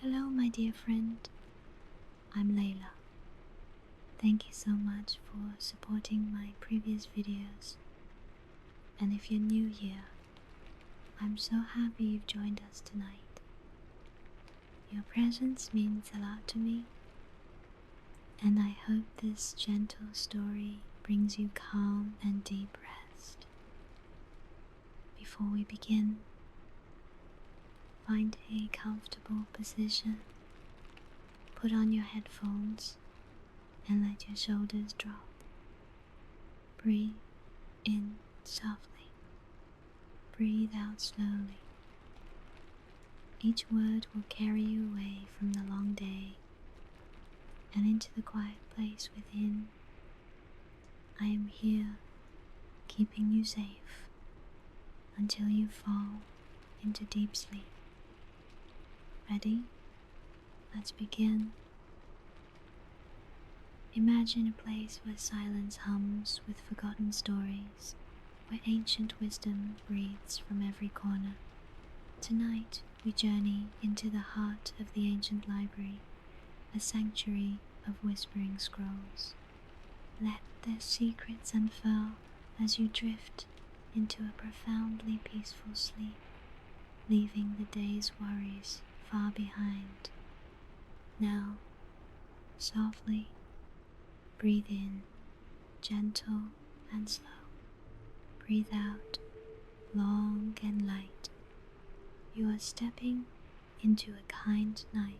Hello, my dear friend. I'm Layla. Thank you so much for supporting my previous videos. And if you're new here, I'm so happy you've joined us tonight. Your presence means a lot to me, and I hope this gentle story brings you calm and deep rest. Before we begin, find a comfortable position, put on your headphones, and let your shoulders drop. Breathe in softly, breathe out slowly. Each word will carry you away from the long day and into the quiet place within. I am here, keeping you safe until you fall into deep sleep. Ready? Let's begin. Imagine a place where silence hums with forgotten stories, where ancient wisdom breathes from every corner. Tonight we journey into the heart of the ancient library, a sanctuary of whispering scrolls. Let their secrets unfurl as you drift into a profoundly peaceful sleep, leaving the day's worries far behind. Now, softly, breathe in, gentle and slow. Breathe out, long and light. You are stepping into a kind night.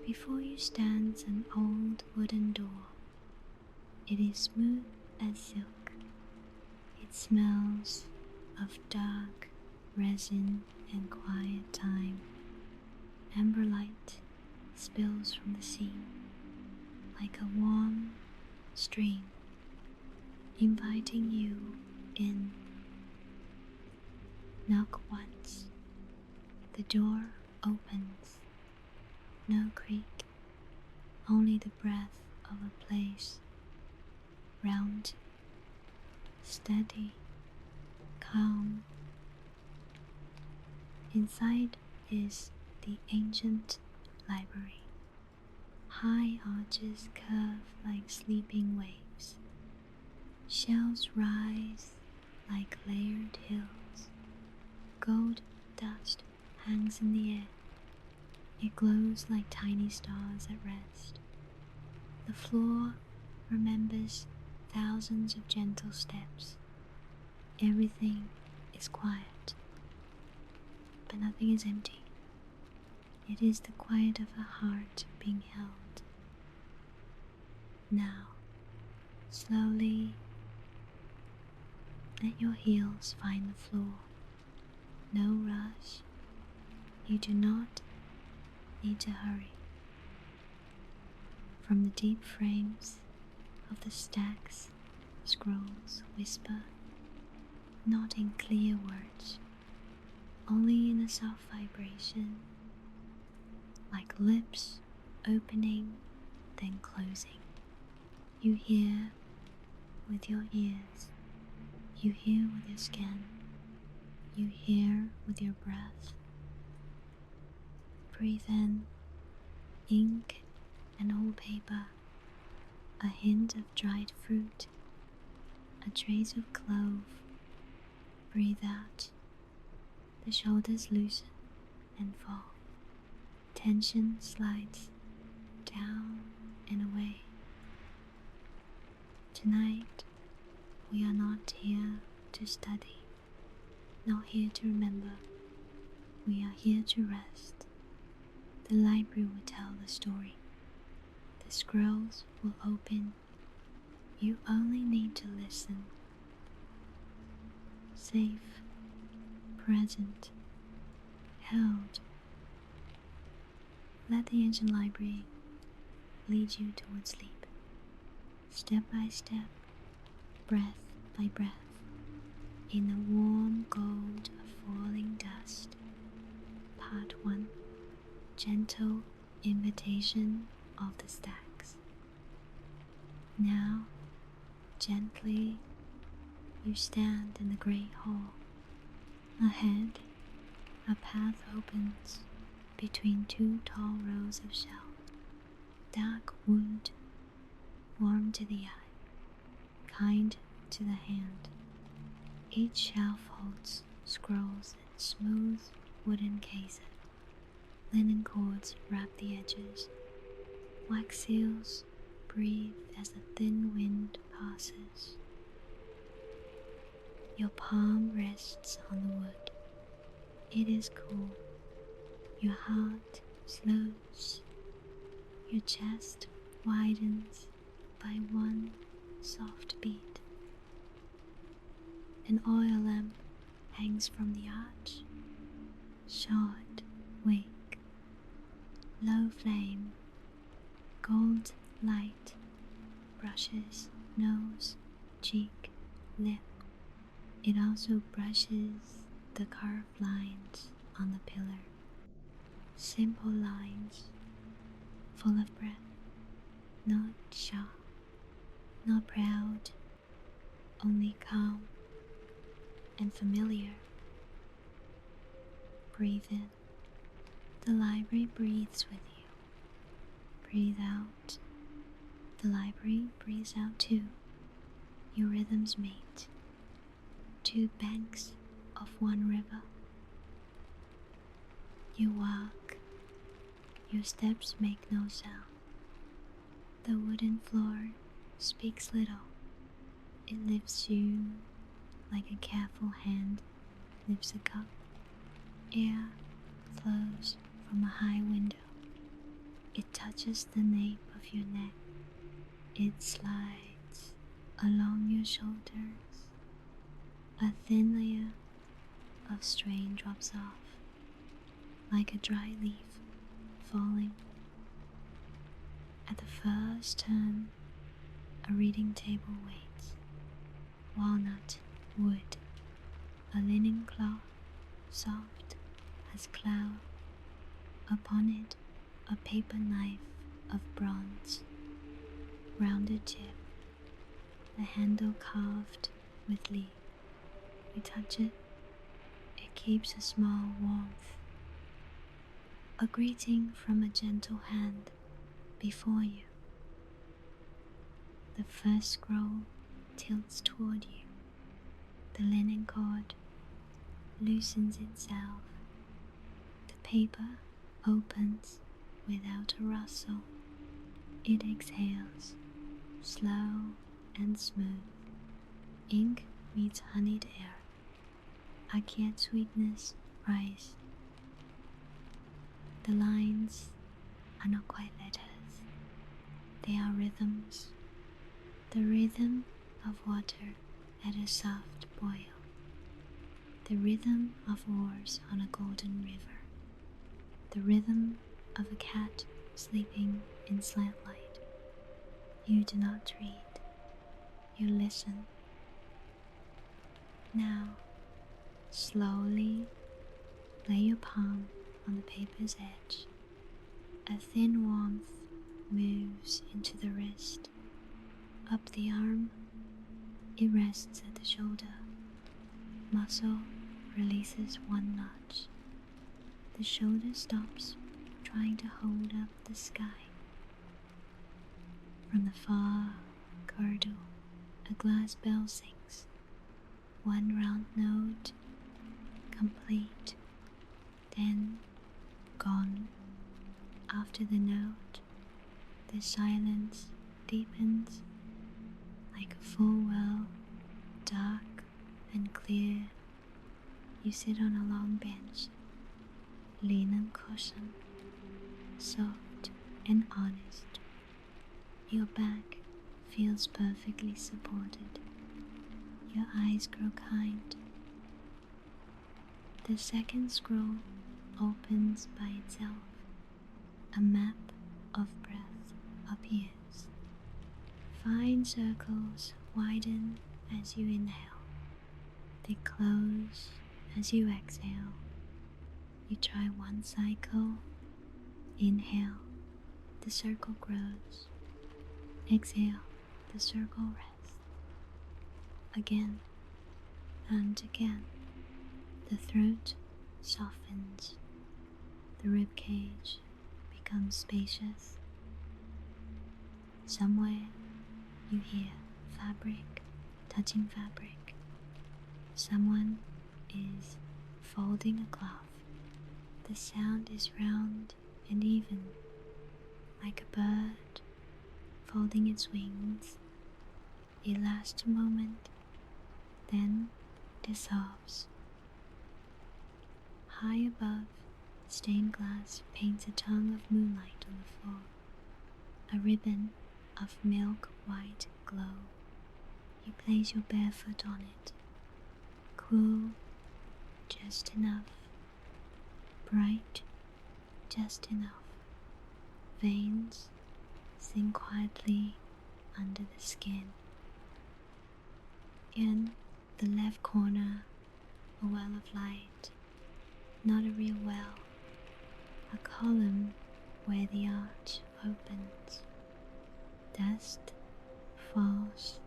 Before you stands an old wooden door. It is smooth as silk. It smells of dark resin and quiet time. Amber light spills from the seam like a warm stream, inviting you in. Knock once. The door opens. No creak, only the breath of a place. Round, steady, calm. Inside is the ancient library. High arches curve like sleeping waves. Shelves rise like layered hills. Gold dust hangs in the air. It glows like tiny stars at rest. The floor remembers thousands of gentle steps. Everything is quiet, but nothing is empty. It is the quiet of a heart being held. Now, slowly let your heels find the floor. No rush. You do not need to hurry. From the deep frames of the stacks, scrolls whisper, not in clear words, only in a soft vibration, like lips opening then closing. You hear with your ears, you hear with your skin, you hear with your breath. Breathe in, ink and old paper, a hint of dried fruit, a trace of clove. Breathe out. The shoulders loosen and fall. Tension slides down and away. Tonight, we are not here to study, not here to remember. We are here to rest. The library will tell the story. The scrolls will open. You only need to listen. Safe, present, held. Let the ancient library lead you towards sleep. Step by step, breath by breath, in the warm gold of falling dust. Part 1. Gentle invitation of the stacks. Now, gently, you stand in the great hall. Ahead, A path opens between two tall rows of shelves, dark wood, warm to the eye, kind to the hand. Each shelf holds scrolls in smooth wooden cases. Linen cords wrap the edges. Wax seals breathe as the thin wind passes. Your palm rests on the wood. It is cool. Your heart slows. Your chest widens by one soft beat. An oil lamp hangs from the arch. Short wick, low flame, gold light brushes nose, cheek, lip. It also brushes the curved lines on the pillar. Simple lines, full of breath, not sharp, not proud, only calm and familiar. Breathe in. The library breathes with you. Breathe out. The library breathes out too. Your rhythms meet. Two banks of one river. You walk. Your steps make no sound. The wooden floor speaks little. It lifts you like a careful hand lifts a cup. Air flows from a high window. It touches the nape of your neck. It slides along your shoulders. A thin layer of strain drops off, like a dry leaf falling. At the first turn, a reading table waits. Walnut wood, a linen cloth, soft as cloud. Upon it, a paper knife of bronze, rounded tip, the handle carved with leaf. We touch it, it keeps a small warmth. A greeting from a gentle hand before you. The first scroll tilts toward you. The linen cord loosens itself. The paper opens without a rustle. It exhales, slow and smooth. Ink meets honeyed air. Archaean sweetness rise. The lines are not quite letters. They are rhythms. The rhythm of water at a soft boil. The rhythm of oars on a golden river. The rhythm of a cat sleeping in slant light. You do not read. You listen. Now, slowly lay your palm on the paper's edge. A thin warmth moves into the wrist. Up the arm, it rests at the shoulder. Muscle releases one notch. The shoulder stops trying to hold up the sky. From the far corridor, a glass bell sings. One round note, complete, then gone. After the note, the silence deepens like a full well, dark and clear. You sit on a long bench, linen cushion, soft and honest. Your back feels perfectly supported. Your eyes grow kind. The second scroll opens by itself. A map of breath appears. Fine circles widen as you inhale. They close as you exhale. You try one cycle. Inhale, the circle grows. Exhale, the circle rests. Again and again. The throat softens. The rib cage becomes spacious. Somewhere you hear fabric touching fabric. Someone is folding a cloth. The sound is round and even, like a bird folding its wings. It lasts a moment, then dissolves. High above, stained glass paints a tongue of moonlight on the floor, a ribbon of milk-white glow. You place your bare foot on it, cool just enough, bright just enough. Veins sink quietly under the skin. In the left corner, a well of light, not a real well, a column where the arch opens. Dust falls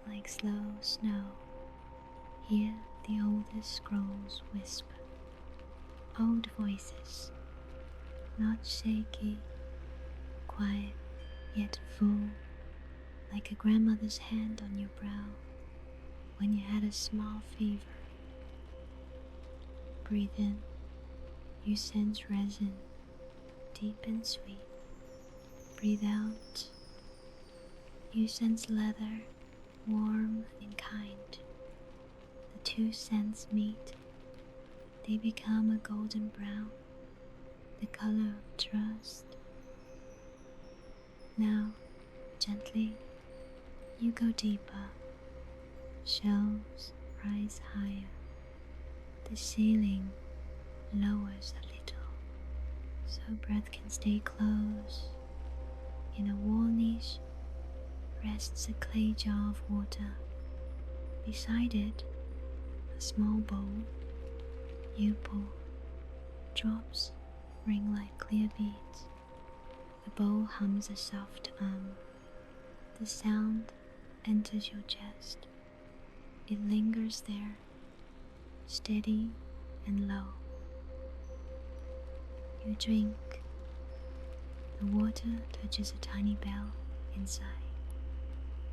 like slow snow. Here the oldest scrolls whisper. Old voices, not shaky, quiet yet full, like a grandmother's hand on your brow when you had a small fever. Breathe in, you sense resin, deep and sweet. Breathe out, you sense leather, warm and kind. The two scents meet. They become a golden brown, the color of trust. Now, gently, you go deeper. Shelves rise higher. The ceiling lowers a little, so breath can stay close. In a wall niche rests a clay jar of water. Beside it, a small bowl. You pull. Drops ring like clear beads. The bowl hums a soft The sound enters your chest. It lingers there, steady and low. You drink. The water touches a tiny bell inside.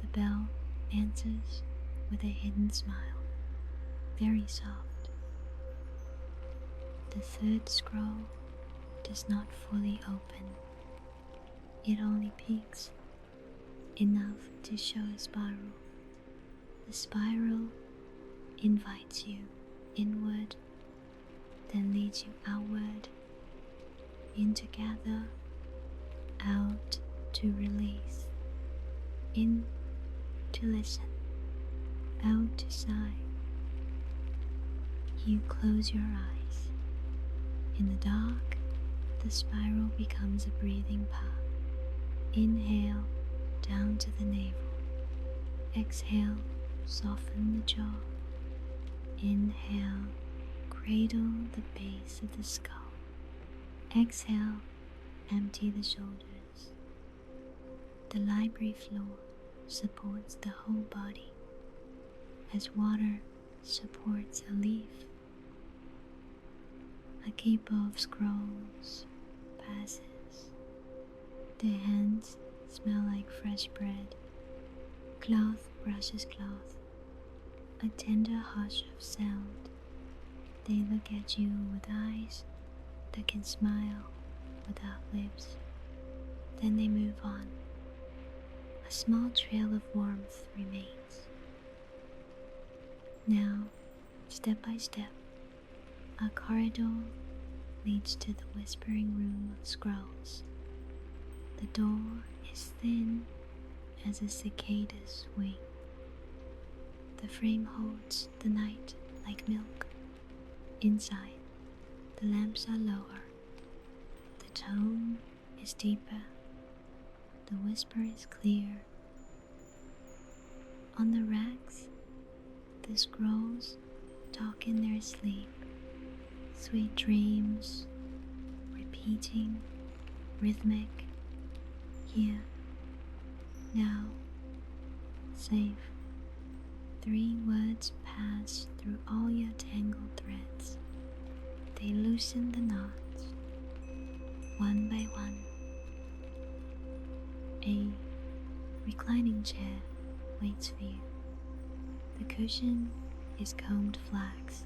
The bell answers with a hidden smile, very soft. The third scroll does not fully open. It only peaks enough to show a spiral. The spiral invites you inward, then leads you outward, in to gather, out to release, in to listen, out to sigh. You close your eyes. In the dark, the spiral becomes a breathing path. Inhale down to the navel. Exhale, soften the jaw. Inhale, cradle the base of the skull. Exhale, empty the shoulders. The library floor supports the whole body, as water supports a leaf. A keep of scrolls passes. Their hands smell like fresh bread. Cloth brushes cloth. A tender hush of sound. They look at you with eyes that can smile without lips. Then they move on. A small trail of warmth remains. Now, step by step, a corridor leads to the whispering room of scrolls. The door is thin as a cicada's wing. The frame holds the night like milk. Inside, the lamps are lower. The tone is deeper. The whisper is clear. On the racks, the scrolls talk in their sleep. Sweet dreams, repeating, rhythmic. Here, now, safe. 3 words pass through all your tangled threads. they loosen the knots, one by one. A reclining chair waits for you. The cushion is combed flax,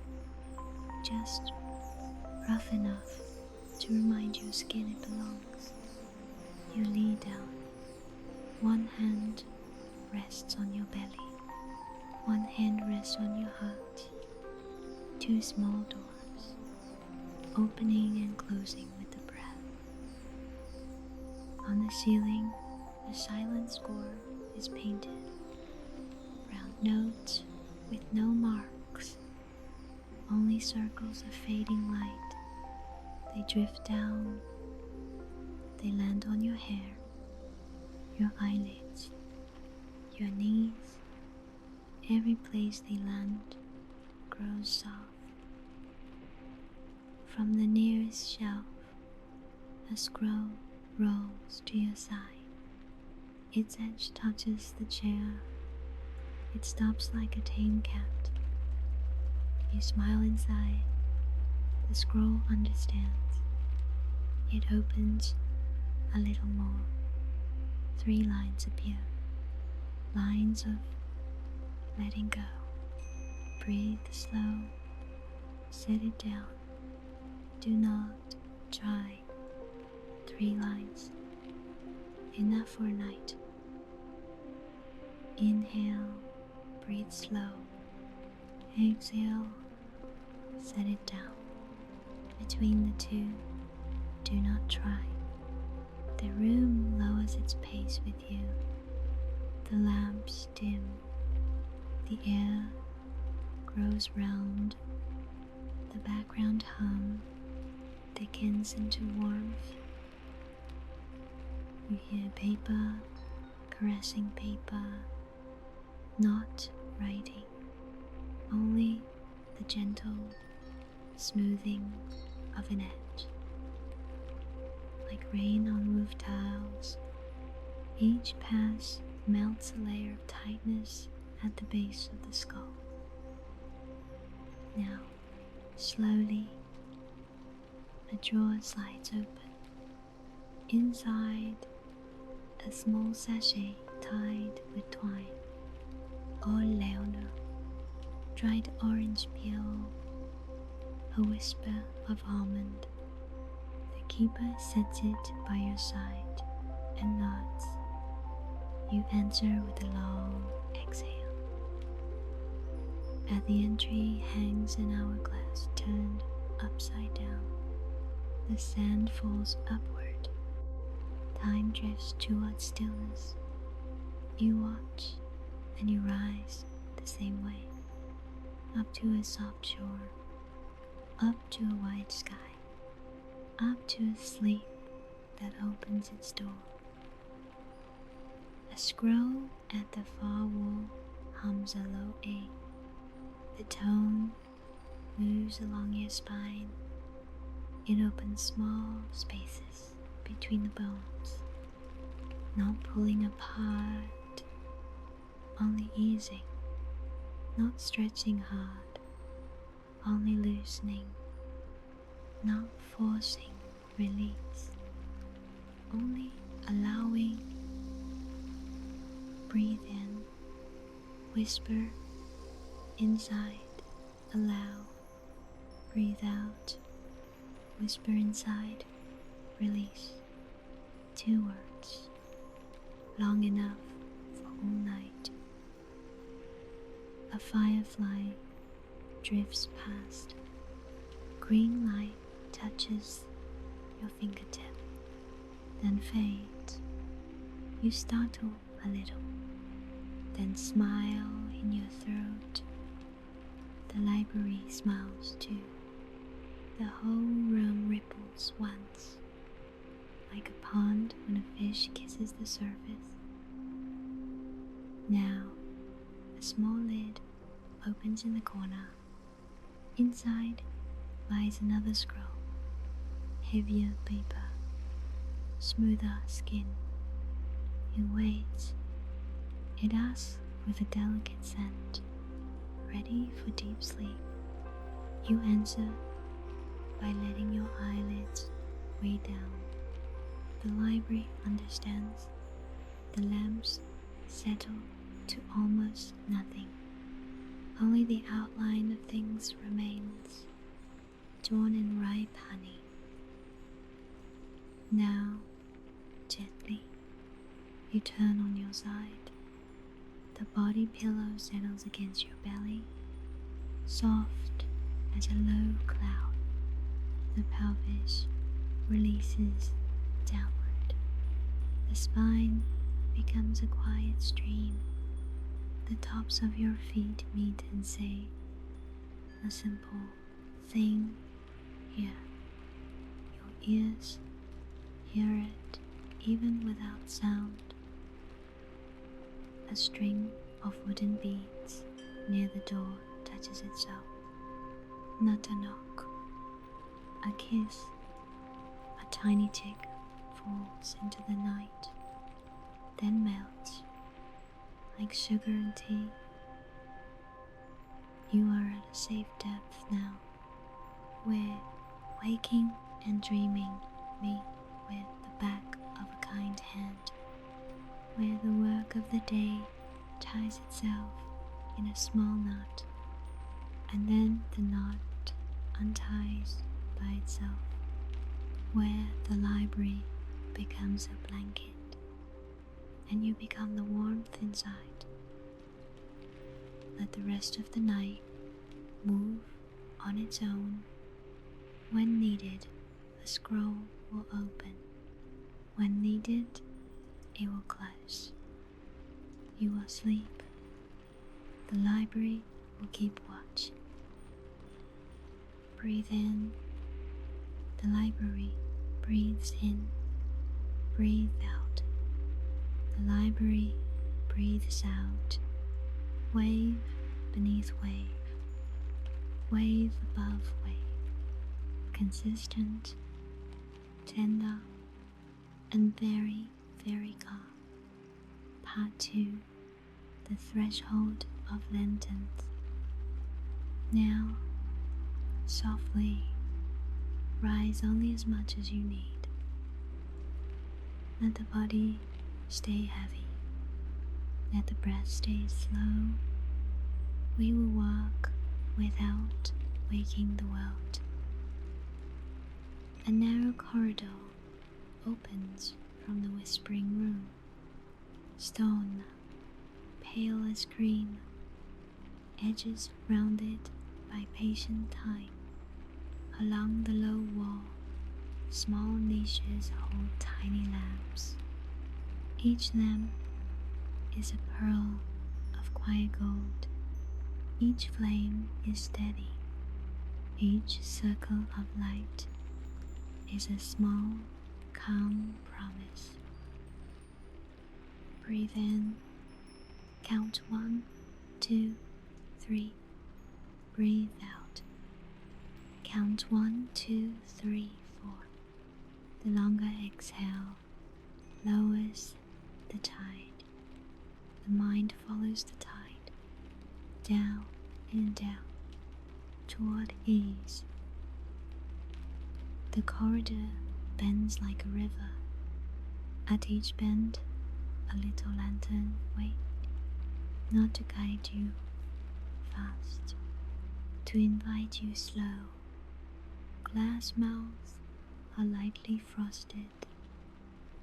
just rough enough to remind your skin it belongs. You lie down. One hand rests on your belly. One hand rests on your heart. Two small doors, opening and closing with a breath. On the ceiling, a silent score is painted. Round notes with no marks, only circles of fading light. They drift down, they land on your hair, your eyelids, your knees. Every place they land grows soft. From the nearest shelf, a scroll rolls to your side. Its edge touches the chair. It stops like a tame cat. You smile inside. The scroll understands. It opens a little more. 3 lines appear. Lines of letting go. Breathe slow. Set it down. Do not try. 3 lines. Enough for a night. Inhale. Breathe slow. Exhale. Set it down. Between the two, do not try. The room lowers its pace with you. The lamps dim. The air grows round. The background hum thickens into warmth. You hear paper caressing paper, not writing, only the gentle smoothing of an edge. Like rain on roof tiles, each pass melts a layer of tightness at the base of the skull. Now, slowly, a drawer slides open. Inside, a small sachet tied with twine. All Leona, dried orange peel, a whisper of almond. The keeper sets it by your side and nods. You answer with a long exhale. At the entry hangs an hourglass turned upside down. The sand falls upward. Time drifts towards stillness. You watch and you rise the same way, up to a soft shore, up to a wide sky, up to a sleep that opens its door. A scroll at the far wall hums a low A. The tone moves along your spine. It opens small spaces between the bones, not pulling apart, only easing, not stretching hard, only loosening, not forcing release, only allowing. Breathe in, whisper inside, allow. Breathe out, whisper inside, release. 2 words, long enough for all night. A firefly drifts past. Green light touches your fingertip, then fades. You startle a little, then smile in your throat. The library smiles too. The whole room ripples once, like a pond when a fish kisses the surface. Now, a small lid opens in the corner. Inside lies another scroll, heavier paper, smoother skin. You wait. It asks with a delicate scent, ready for deep sleep. You answer, by letting your eyelids weigh down. The library understands. The lamps settle to almost nothing. Only the outline of things remains, drawn in ripe honey. Now, gently, you turn on your side. The body pillow settles against your belly, soft as a low cloud. The pelvis releases downward. The spine becomes a quiet stream. The tops of your feet meet and say a simple thing here. Your ears hear it even without sound. A string of wooden beads near the door touches itself. Not a knock, a kiss. A tiny tick falls into the night, then melts like sugar and tea. You are at a safe depth now, where waking and dreaming meet with the back of a kind hand, where the work of the day ties itself in a small knot, and then the knot unties by itself, where the library becomes a blanket, and you become the warmth inside. Let the rest of the night move on its own. When needed, the scroll will open. When needed, it will close. You will sleep. The library will keep watch. Breathe in. The library breathes in. Breathe out. The library breathes out. Wave beneath wave. Wave above wave. Consistent, tender, and very, very calm. Part 2. The threshold of lanterns. Now, softly, rise only as much as you need. Let the body stay heavy. Let the breath stay slow. We will walk without waking the world. A narrow corridor opens from the whispering room. Stone, pale as cream, edges rounded by patient time. Along the low wall, small niches hold tiny lamps. Each lamp is a pearl of quiet gold. Each flame is steady. Each circle of light is a small, calm promise. Breathe in. Count 1, 2, 3. Breathe out. Count 1, 2, 3, 4. The longer exhale lowers the tide. The mind follows the tide, down and down, toward ease. The corridor bends like a river. At each bend, a little lantern waits, not to guide you fast, to invite you slow. Glass mouths are lightly frosted.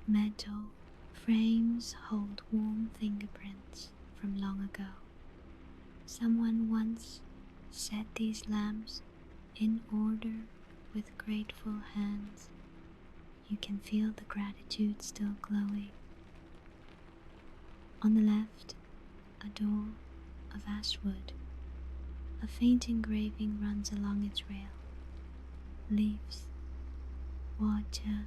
Metal frames hold warm fingerprints from long ago. Someone once set these lamps in order with grateful hands. You can feel the gratitude still glowing. On the left, a door of ash wood. A faint engraving runs along its rail. Leaves, water,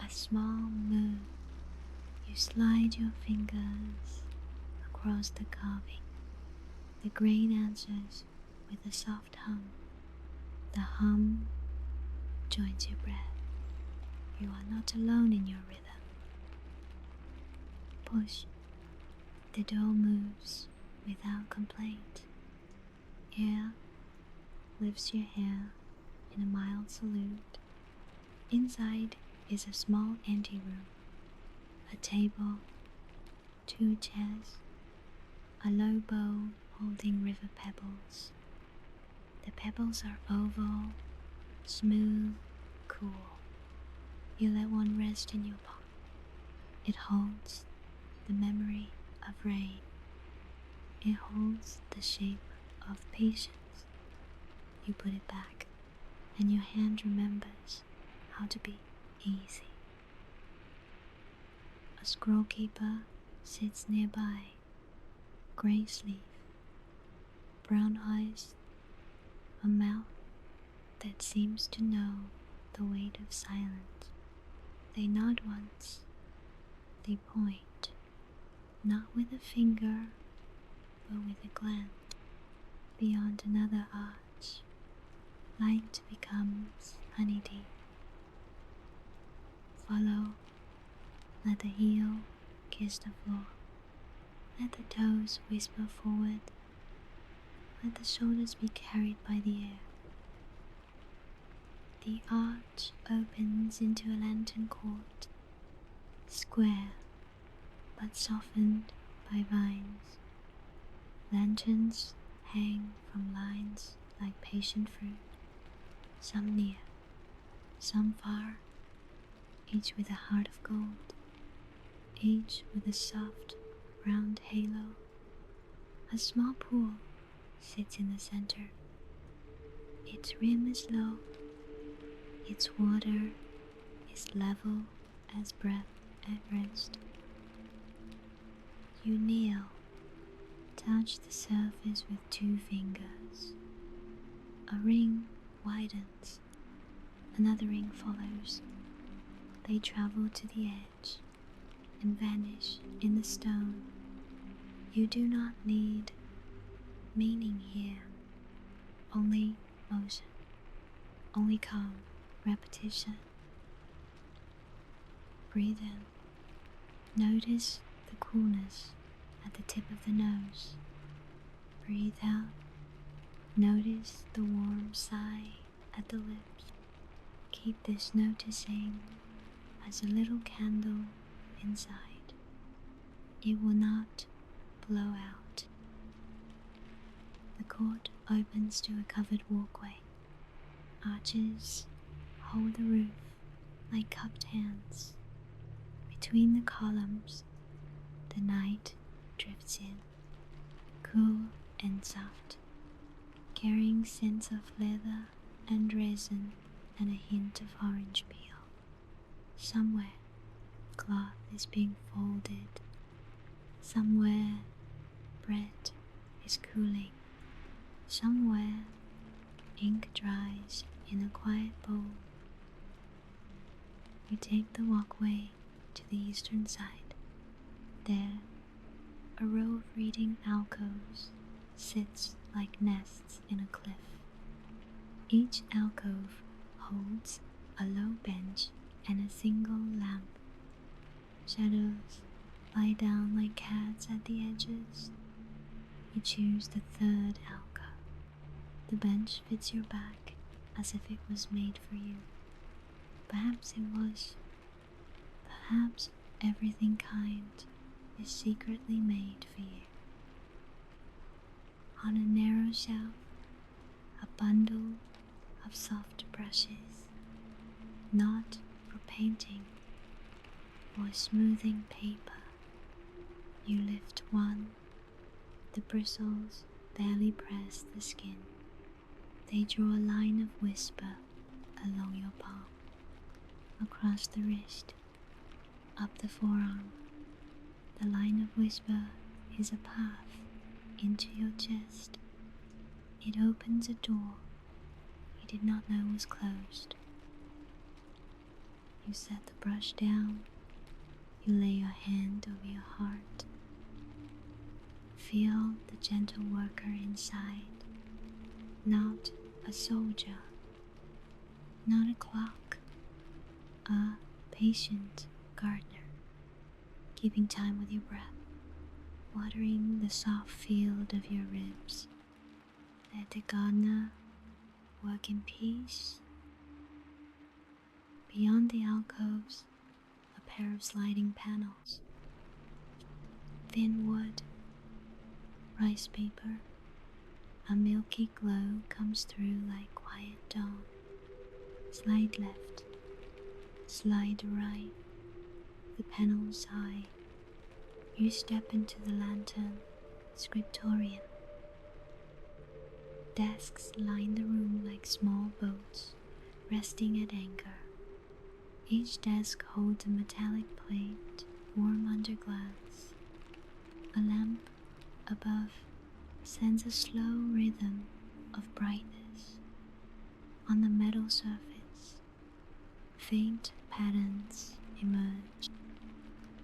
a small moon. You slide your fingers across the carving. The grain answers with a soft hum. The hum joins your breath. You are not alone in your rhythm. Push. The door moves without complaint. Air lifts your hair in a mild salute. Inside is a small anteroom, a table, two chairs, a low bowl holding river pebbles. The pebbles are oval, smooth, cool. You let one rest in your palm. It holds the memory of rain. It holds the shape of patience. You put it back, and your hand remembers how to be easy. A scroll keeper sits nearby, gray sleeve, brown eyes, a mouth that seems to know the weight of silence. They nod once, they point, not with a finger, but with a glance. Beyond another arch, light becomes honey deep. Follow, let the heel kiss the floor. Let the toes whisper forward. Let the shoulders be carried by the air. The arch opens into a lantern court, square but softened by vines. Lanterns hang from lines like patient fruit, some near, some far, each with a heart of gold, each with a soft, round halo. A small pool sits in the center. Its rim is low, its water is level as breath at rest. You kneel, touch the surface with two fingers. A ring widens, another ring follows. They travel to the edge and vanish in the stone. You do not need meaning here, only motion, only calm repetition. Breathe in. Notice the coolness at the tip of the nose. Breathe out. Notice the warm sigh at the lips. Keep this noticing as a little candle inside. It will not blow out. The court opens to a covered walkway. Arches hold the roof like cupped hands. Between the columns, the night drifts in, cool and soft, carrying scents of leather and resin and a hint of orange peel. Somewhere, cloth is being folded. Somewhere, bread is cooling. Somewhere, ink dries in a quiet bowl. You take the walkway to the eastern side. There, a row of reading alcoves sits like nests in a cliff. Each alcove holds a low bench and a single lamp. Shadows lie down like cats at the edges. You choose the third alcove. The bench fits your back as if it was made for you. Perhaps it was. Perhaps everything kind is secretly made for you. On a narrow shelf, a bundle of soft brushes, not for painting or smoothing paper. You lift one, the bristles barely press the skin. They draw a line of whisper along your palm, across the wrist, up the forearm. The line of whisper is a path into your chest. It opens a door you did not know was closed. You set the brush down. You lay your hand over your heart. Feel the gentle worker inside, not a soldier, not a clock, a patient gardener, keeping time with your breath, watering the soft field of your ribs. Let the gardener work in peace. Beyond the alcoves, a pair of sliding panels. Thin wood, rice paper, a milky glow comes through like quiet dawn. Slide left, slide right, the panels high. You step into the lantern, scriptorium. Desks line the room like small boats resting at anchor. Each desk holds a metallic plate, warm under glass. A lamp above sends a slow rhythm of brightness. On the metal surface, faint patterns emerge.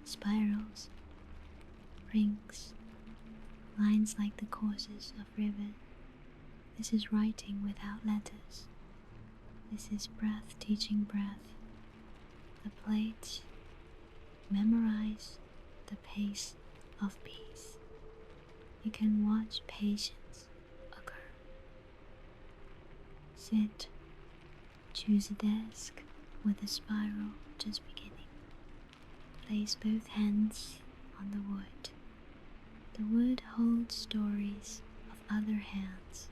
Spirals, rings, lines like the courses of rivers. This is writing without letters. This is breath teaching breath. The plates memorize the pace of peace. You can watch patience occur. Sit, choose a desk with a spiral just beginning. Place both hands on the wood. The wood holds stories of other hands.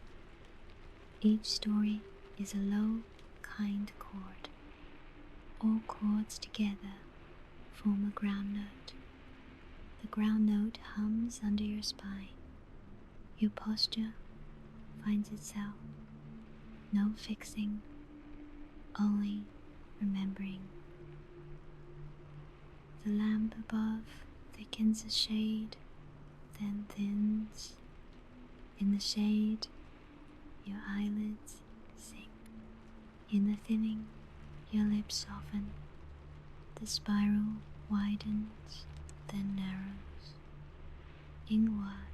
Each story is a low, kind chord. All chords together form a ground note. The ground note hums under your spine. Your posture finds itself. No fixing, only remembering. The lamp above thickens a shade, then thins. In the shade, your eyelids sink. In the thinning, your lips soften. The spiral widens, then narrows. Inward,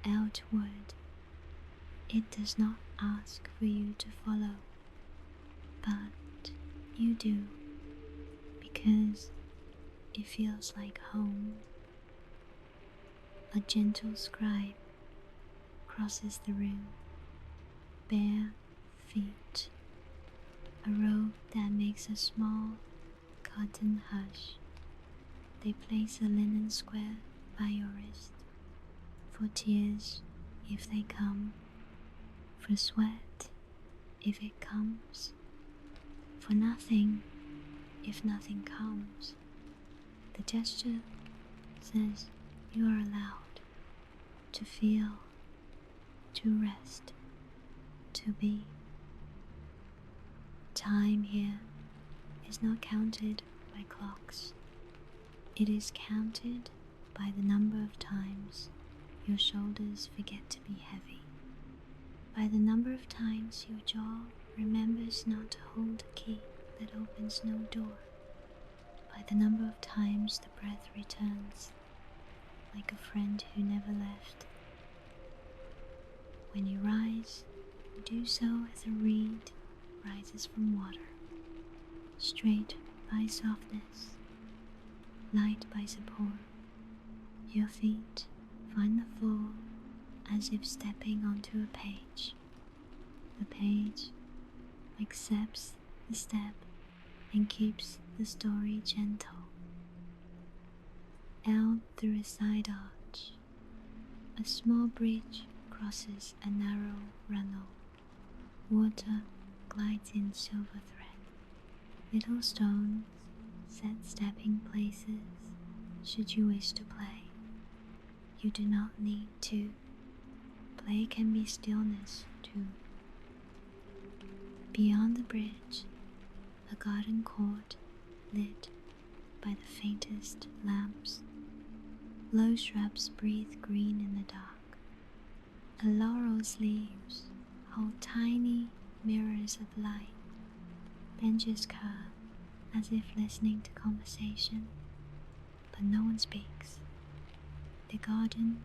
outward. It does not ask for you to follow, but you do, because it feels like home. A gentle scribe crosses the room, bare feet, a robe that makes a small cotton hush. They place a linen square by your wrist, for tears if they come, for sweat if it comes, for nothing if nothing comes. The gesture says you are allowed to feel, to rest, to be. Time here is not counted by clocks. It is counted by the number of times your shoulders forget to be heavy, by the number of times your jaw remembers not to hold a key that opens no door, by the number of times the breath returns, like a friend who never left. When you rise, you do so as a reed rises from water, straight by softness, light by support. Your feet find the floor as if stepping onto a page. The page accepts the step and keeps the story gentle. Out through a side arch, a small bridge crosses a narrow runnel. Water glides in silver thread. Little stones set stepping places should you wish to play. You do not need to. Play can be stillness too. Beyond the bridge, a garden court lit by the faintest lamps. Low shrubs breathe green in the dark. A laurel's leaves hold tiny mirrors of light. Benches curve as if listening to conversation, but no one speaks. The garden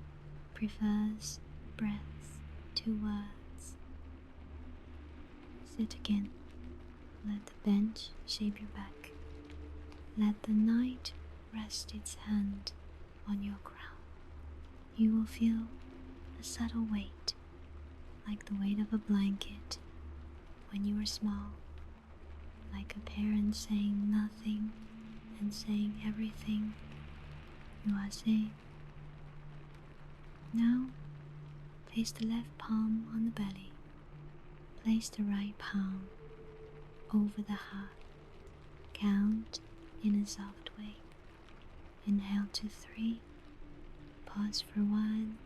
prefers breaths to words. Sit again. Let the bench shape your back. Let the night rest its hand on your crown. You will feel a subtle weight, like the weight of a blanket when you were small, like a parent saying nothing and saying everything. You are safe. Now, place the left palm on the belly. Place the right palm over the heart. Count in a soft way. Inhale to 3. Pause for 1.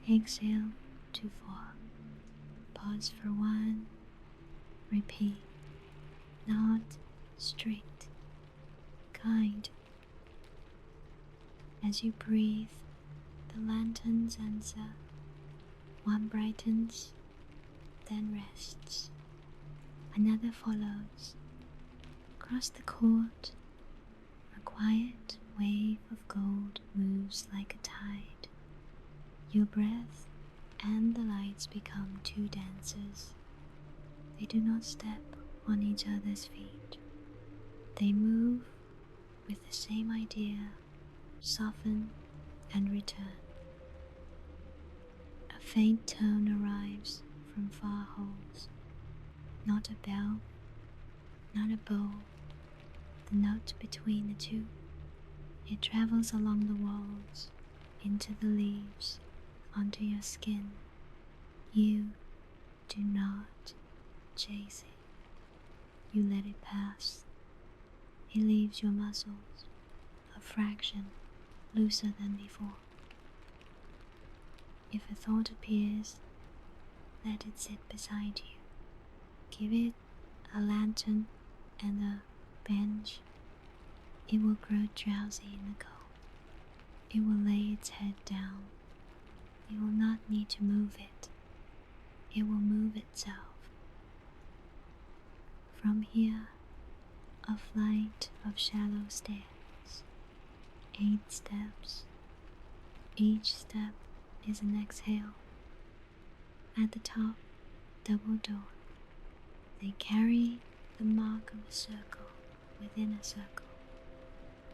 Exhale to 4. Pause for 1. Repeat. Not strict. Kind. As you breathe, the lanterns answer. One brightens, then rests. Another follows. Across the court, a quiet wave of gold moves like a tide. Your breath and the lights become two dancers. They do not step on each other's feet. They move with the same idea, soften and return. A faint tone arrives from far holes. Not a bell, not a bow, the note between the two. It travels along the walls, into the leaves, onto your skin. You do not chase it. You let it pass. It leaves your muscles, a fraction looser than before. If a thought appears, let it sit beside you. Give it a lantern and a bench. It will grow drowsy in the cold. It will lay its head down. You will not need to move it. It will move itself. From here, a flight of shallow stairs. 8 steps. Each step is an exhale. At the top, double door. They carry the mark of a circle within a circle.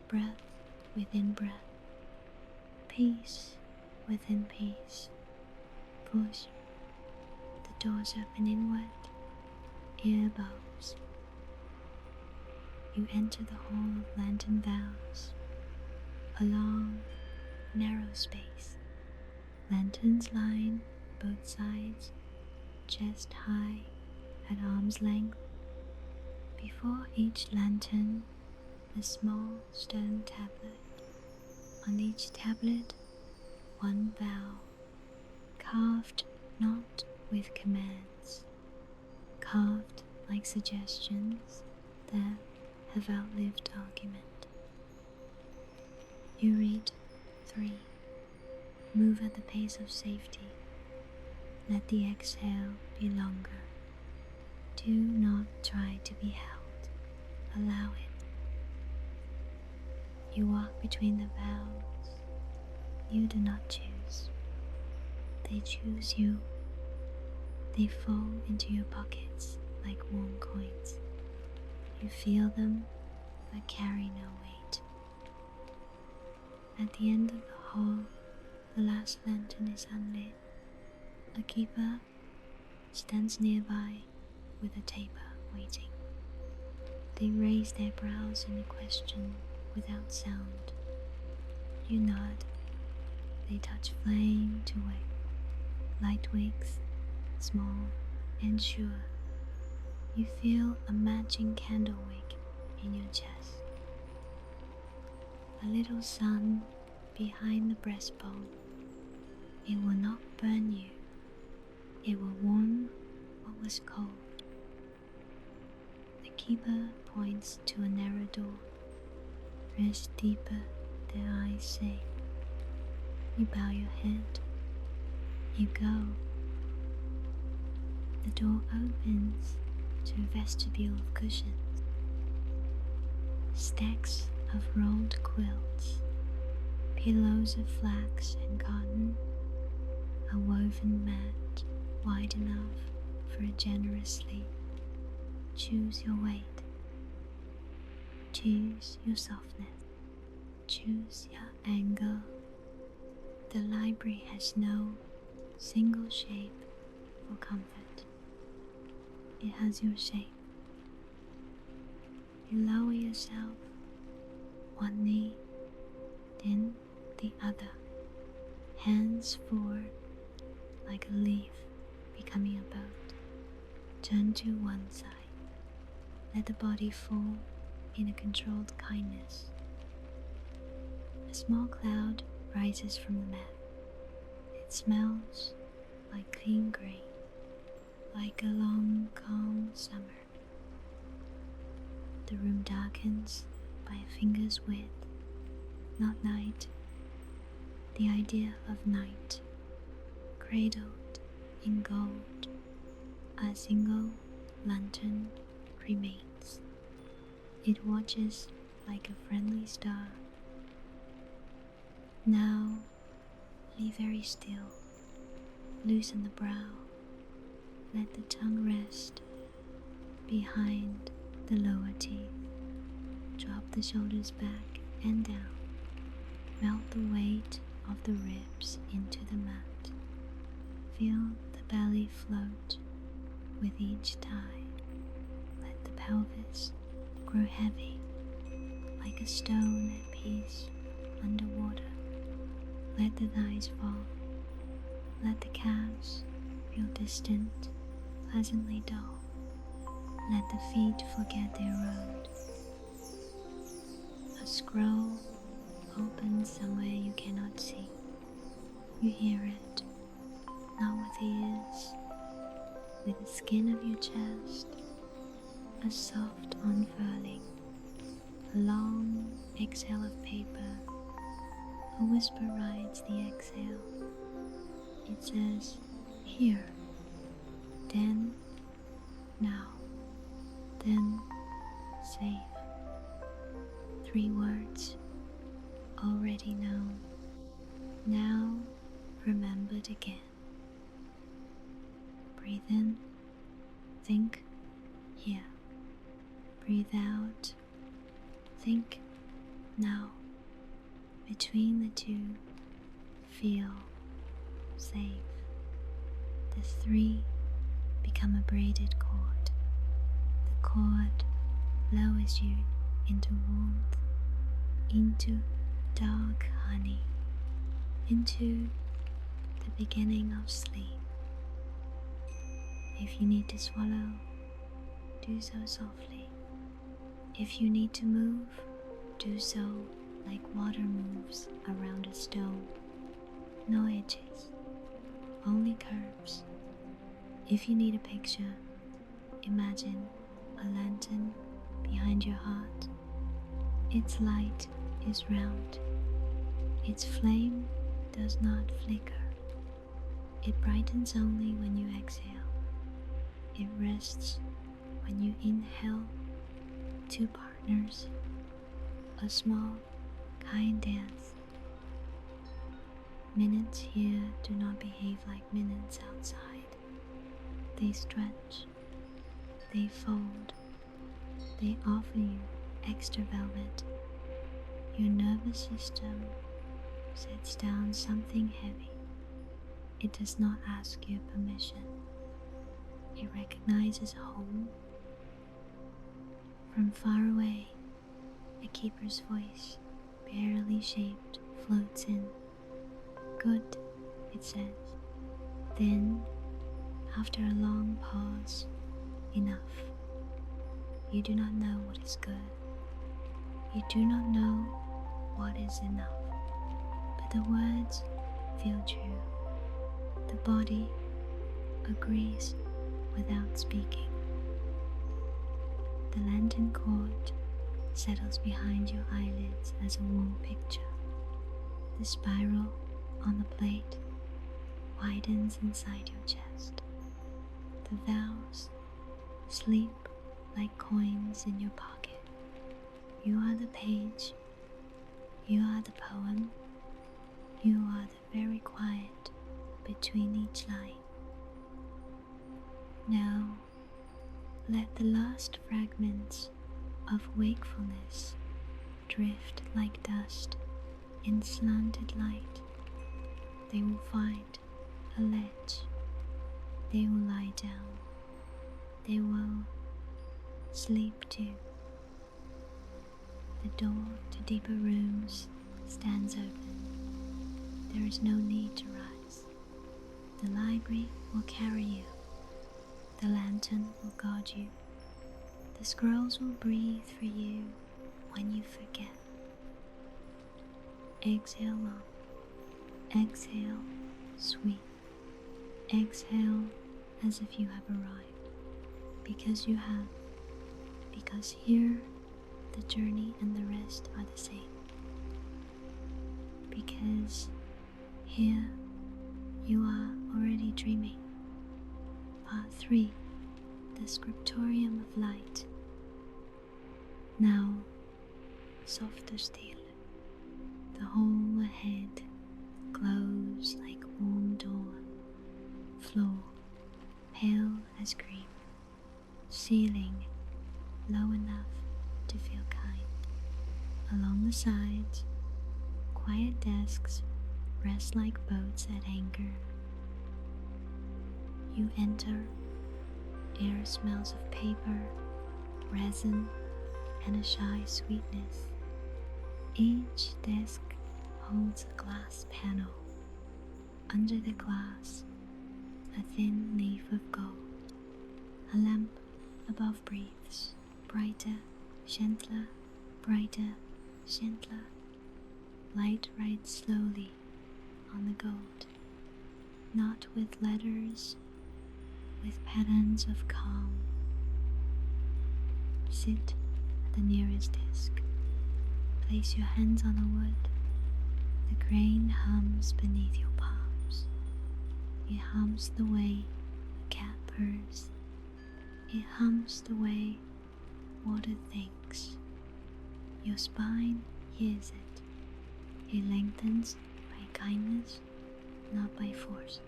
Breath within breath. Peace within peace. Push. The doors open inward. Ear bows. You enter the hall of lantern vows. A long, narrow space. Lanterns line both sides, chest high, at arm's length. Before each lantern, a small stone tablet. On each tablet, one vow, carved not with commands, carved like suggestions that have outlived argument. You read 3. Move at the pace of safety. Let the exhale be longer. Do not try to be held. Allow it. You walk between the vows. You do not choose. They choose you. They fall into your pockets like warm coins. You feel them, but carry no weight. At the end of the hall, the last lantern is unlit. A keeper stands nearby with a taper waiting. They raise their brows in a question without sound. You nod. They touch flame to wick. Light wicks, small and sure. You feel a matching candle wick in your chest. A little sun behind the breastbone. It will not burn you. It will warm what was cold. The keeper points to a narrow door. Rest deeper, their eyes say. You bow your head. You go. The door opens to a vestibule of cushions. Stacks of rolled quilts. Pillows of flax and cotton. A woven mat wide enough for a generous sleep. Choose your weight. Choose your softness. Choose your angle. The library has no single shape for comfort. it has your shape. You lower yourself, one knee, then the other, hands forward like a leaf becoming a boat. Turn to one side. Let the body fall in a controlled kindness. A small cloud rises from the mat. It smells like clean grain, like a long, calm summer. The room darkens by a finger's width, not night. The idea of night, cradled in gold, a single lantern remains. It watches like a friendly star. Now, lie very still. Loosen the brow. Let the tongue rest behind the lower teeth. Drop the shoulders back and down. Melt the weight of the ribs into the mat. Feel the belly float with each tie. Let the pelvis grow heavy, like a stone at peace underwater. Let the thighs fall. Let the calves feel distant, pleasantly dull. Let the feet forget their road. A scroll opens somewhere you cannot see. You hear it, not with ears, with the skin of your chest, a soft unfurling, a long exhale of paper. A whisper rides the exhale. It says, here, then, now, then, safe. 3 words, already known, now remembered again. Breathe in, think, here. Breathe out, think, now. Between the two, feel safe. The 3 become a braided cord. The cord lowers you into warmth, into dark honey, into the beginning of sleep. If you need to swallow, do so softly. If you need to move, do so like water moves around a stone. No edges, only curves. If you need a picture, imagine a lantern behind your heart. Its light is round. Its flame does not flicker. It brightens only when you exhale. It rests when you inhale. 2 partners, a small, kind dance. Minutes here do not behave like minutes outside. They stretch, they fold, they offer you extra velvet. Your nervous system sets down something heavy. It does not ask your permission. It recognizes home. From far away, a keeper's voice, barely shaped, floats in. Good, it says. Then, after a long pause, enough. You do not know what is good. You do not know what is enough. But the words feel true. The body agrees without speaking. The lantern cord settles behind your eyelids as a warm picture. The spiral on the plate widens inside your chest. The vows sleep like coins in your pocket. You are the page. You are the poem. You are the very quiet between each line. Now, let the last fragments of wakefulness drift like dust in slanted light. They will find a ledge. They will lie down. they will sleep too. The door to deeper rooms stands open. There is no need to rise. The library will carry you. The lantern will guard you. The scrolls will breathe for you when you forget. Exhale long. Exhale sweet. Exhale as if you have arrived. Because you have. Because here the journey and the rest are the same. Because here you are already dreaming. Part 3. The Scriptorium of Light. Now, softer still, the hall ahead glows like warm dawn. Floor, pale as cream. Ceiling, low enough to feel kind. Along the sides, quiet desks rest like boats at anchor. You enter, air smells of paper, resin, and a shy sweetness. Each desk holds a glass panel. Under the glass, a thin leaf of gold. A lamp above breathes, brighter, gentler, brighter, gentler. Light rides slowly on the gold, not with letters, with patterns of calm. Sit at the nearest desk. Place your hands on the wood. The grain hums beneath your palms. It hums the way a cat purrs. It hums the way water thinks. Your spine hears it. It lengthens by kindness, not by force.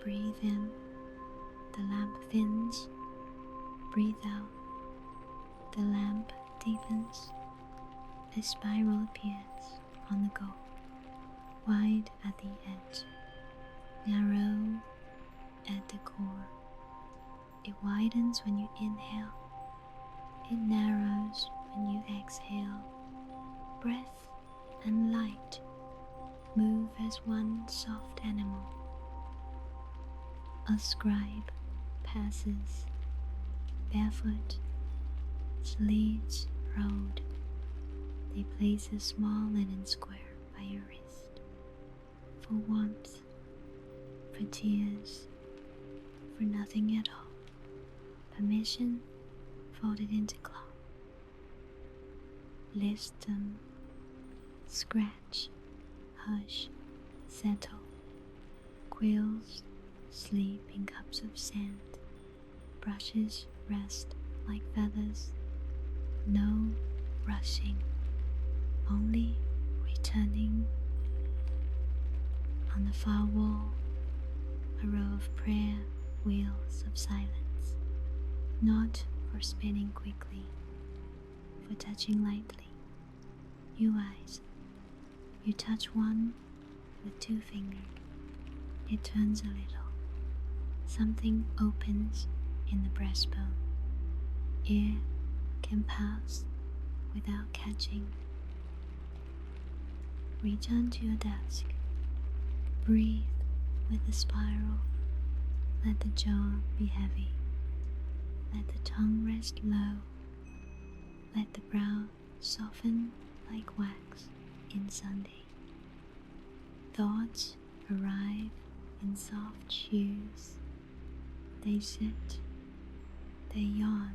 Breathe in, the lamp thins. Breathe out, the lamp deepens. A spiral appears on the goal, wide at the edge, narrow at the core. It widens when you inhale. It narrows when you exhale. Breath and light move as one soft animal. A scribe passes, barefoot, sleeves rolled. They place a small linen square by your wrist, for warmth, for tears, for nothing at all. Permission folded into cloth. List them, scratch, hush, settle. Quills sleep in cups of sand. Brushes rest like feathers. No rushing, only returning. On the far wall, a row of prayer wheels of silence, not for spinning quickly, for touching lightly. You eyes, you touch one with 2 fingers. It turns a little. Something opens in the breastbone. Air can pass without catching. Return to your desk. Breathe with the spiral. Let the jaw be heavy. Let the tongue rest low. Let the brow soften like wax in Sunday. Thoughts arrive in soft shoes. They sit, they yawn,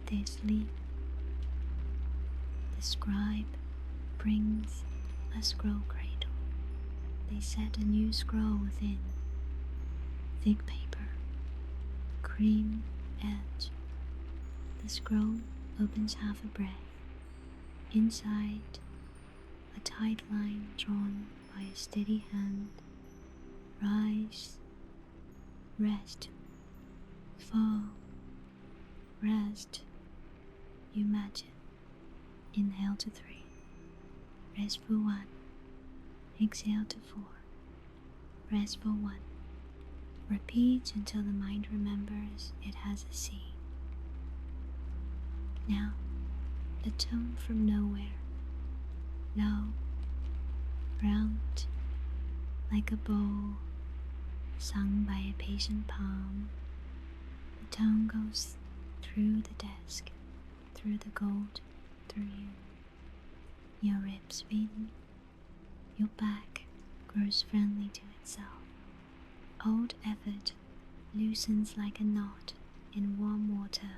they sleep. The scribe brings a scroll cradle. They set a new scroll within. Thick paper, cream edge. The scroll opens half a breath. Inside, a tight line drawn by a steady hand. Rise, rest, fall, rest. You match it. Inhale to 3. Rest for 1. Exhale to 4. Rest for 1. Repeat until the mind remembers it has a C. Now, a tone from nowhere, low, round, like a bow sung by a patient palm. The tone goes through the desk, through the gold, through you. Your ribs beaten, your back grows friendly to itself. Old effort loosens like a knot in warm water.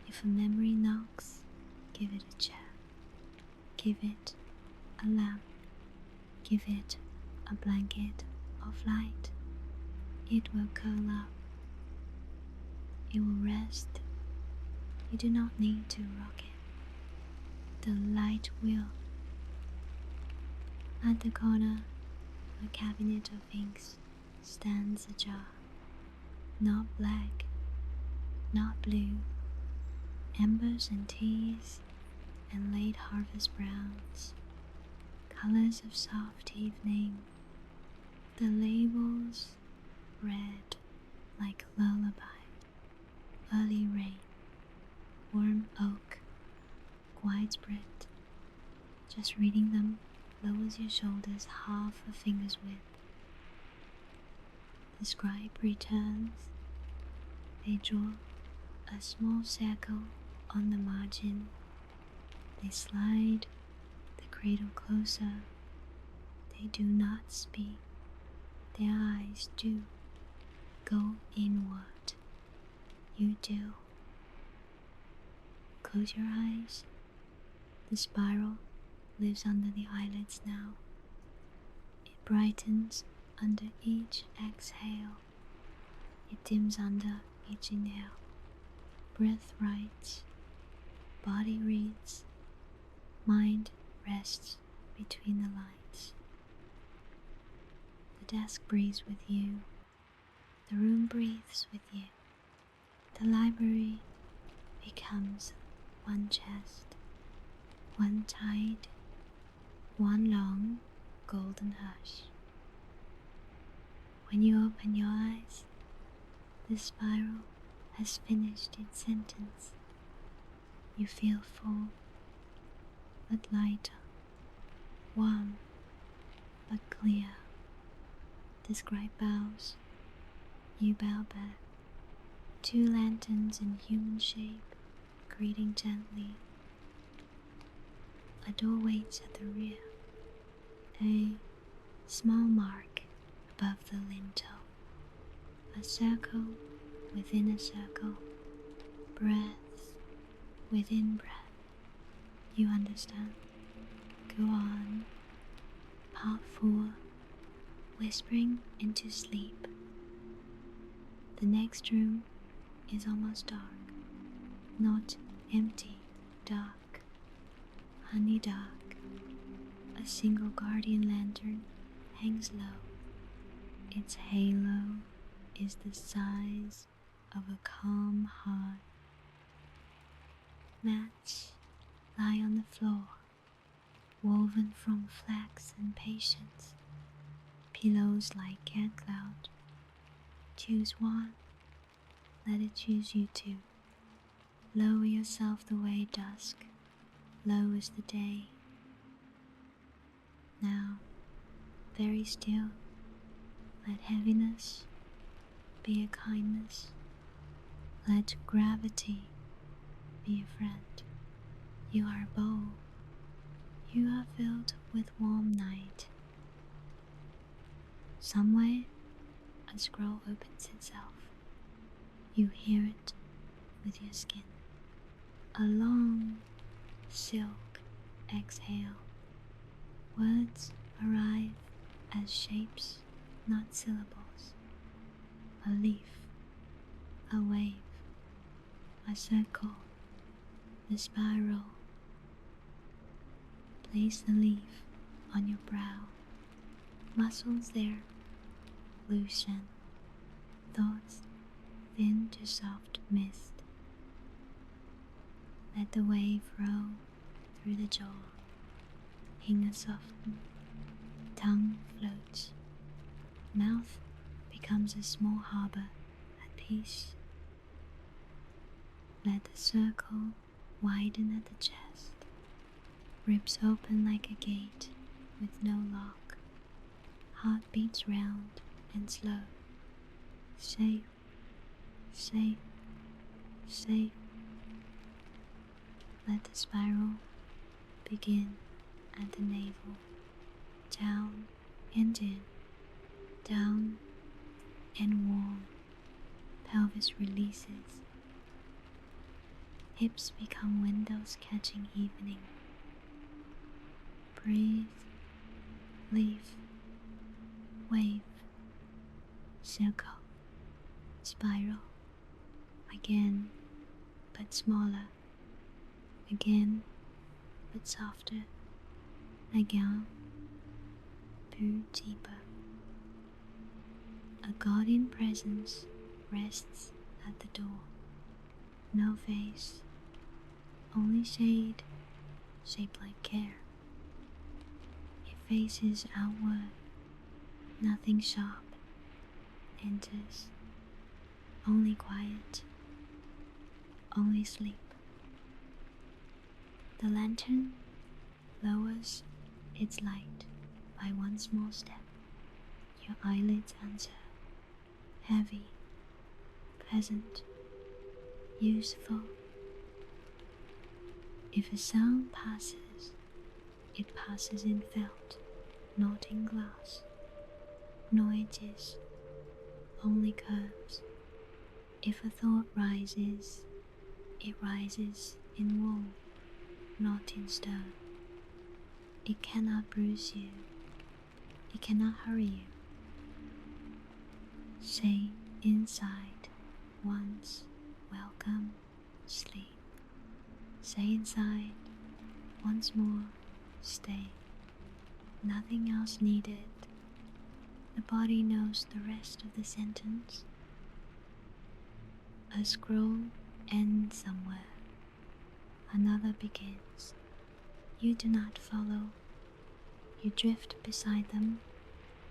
If a memory knocks, give it a chair. Give it a lamp. Give it a blanket of light. It will curl up. It will rest. You do not need to rock it. The light will. At the corner, a cabinet of inks stands ajar. Not black, not blue. Embers and teas and late harvest browns. Colors of soft evening. The labels red like lullaby. Early rain. Warm oak. Widespread. Just reading them lowers your shoulders half a finger's width. The scribe returns. They draw a small circle on the margin. They slide the cradle closer. They do not speak. Their eyes do go inward. You do. Close your eyes. The spiral lives under the eyelids now. It brightens under each exhale. It dims under each inhale. Breath writes, body reads, mind rests between the lines. The desk breathes with you. The room breathes with you. The library becomes one chest, one tide, one long golden hush. When you open your eyes, the spiral has finished its sentence. You feel full, but lighter, warm, but clear. The scribe bows. You bow back. Two lanterns in human shape, greeting gently. A door waits at the rear. A small mark above the lintel. A circle within a circle. Breath within breath. You understand? Go on. Part 4. Whispering into sleep. The next room is almost dark. Not empty, dark. Honey dark. A single guardian lantern hangs low. Its halo is the size of a calm heart. Mats lie on the floor, woven from flax and patience. Pillows like cat cloud. Choose one, let it choose you too. Lower yourself the way dusk lowers the day. Now, very still, let heaviness be a kindness. Let gravity be a friend. You are a bowl. You are filled with warm night. Somewhere, a scroll opens itself. You hear it with your skin. A long, silk exhale. Words arrive as shapes, not syllables. A leaf, a wave, a circle, the spiral. Place the leaf on your brow. Muscles there loosen. Thoughts thin to soft mist. Let the wave roll through the jaw. Hinga soften. Tongue floats. Mouth becomes a small harbor at peace. Let the circle widen at the chest, ribs open like a gate with no lock, heart beats round and slow. Safe, safe, safe. Let the spiral begin at the navel, down and in, down and warm. Pelvis releases. Hips become windows catching evening. Breathe, leaf, wave, circle, spiral. Again, but smaller. Again, but softer. Again, but deeper. A guardian presence rests at the door. No face, only shade, shaped like care. It faces outward, nothing sharp enters. Only quiet, only sleep. The lantern lowers its light by one small step. Your eyelids answer, heavy, pleasant, useful. If a sound passes, it passes in felt, not in glass. No edges, only curves. If a thought rises, it rises in wool, not in stone. It cannot bruise you, it cannot hurry you. Say inside once, welcome, sleep. Say inside once more, stay. Nothing else needed. The body knows the rest of the sentence. A scroll ends somewhere. Another begins. You do not follow. You drift beside them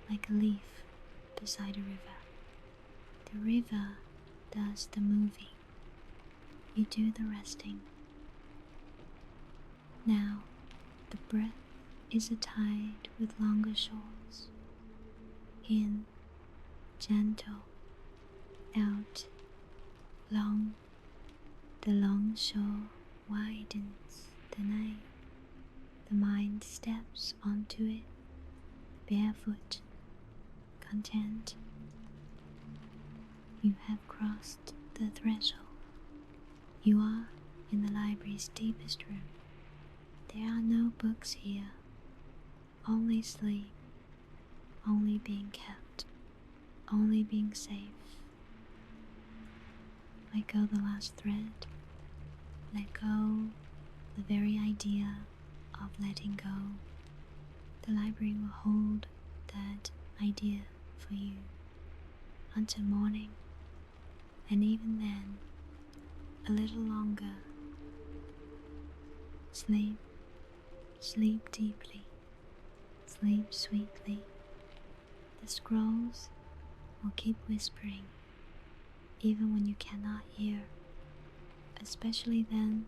like a leaf beside a river. The river does the moving. You do the resting. Now, the breath is a tide with longer shores. In, gentle, out, long. The long shore widens the night. The mind steps onto it, barefoot, content. You have crossed the threshold. You are in the library's deepest room. There are no books here, only sleep, only being kept, only being safe. Let go the last thread. Let go the very idea of letting go. The library will hold that idea for you until morning, and even then, a little longer. Sleep, sleep deeply, sleep sweetly. The scrolls will keep whispering, even when you cannot hear, especially then,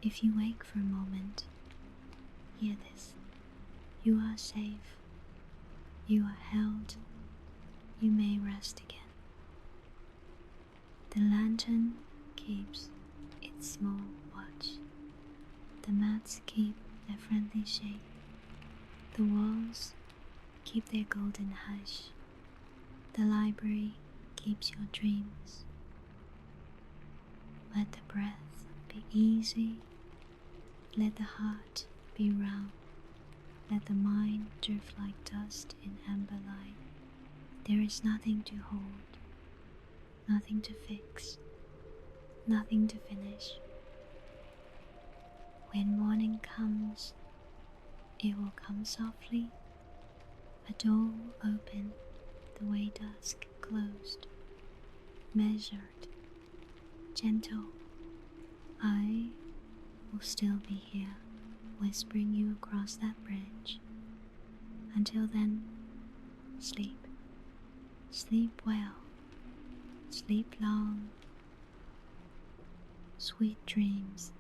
if you wake for a moment. Hear this. You are safe. You are held. You may rest again. The lantern keeps its small watch. The mats keep their friendly shape. The walls keep their golden hush. The library keeps your dreams. Let the breath be easy. Let the heart be round. Let the mind drift like dust in amber light. There is nothing to hold, nothing to fix, nothing to finish. When morning comes, it will come softly. A door will open the way dusk closed, measured, gentle. I will still be here, whispering you across that bridge. Until then, sleep. Sleep well, sleep long, sweet dreams.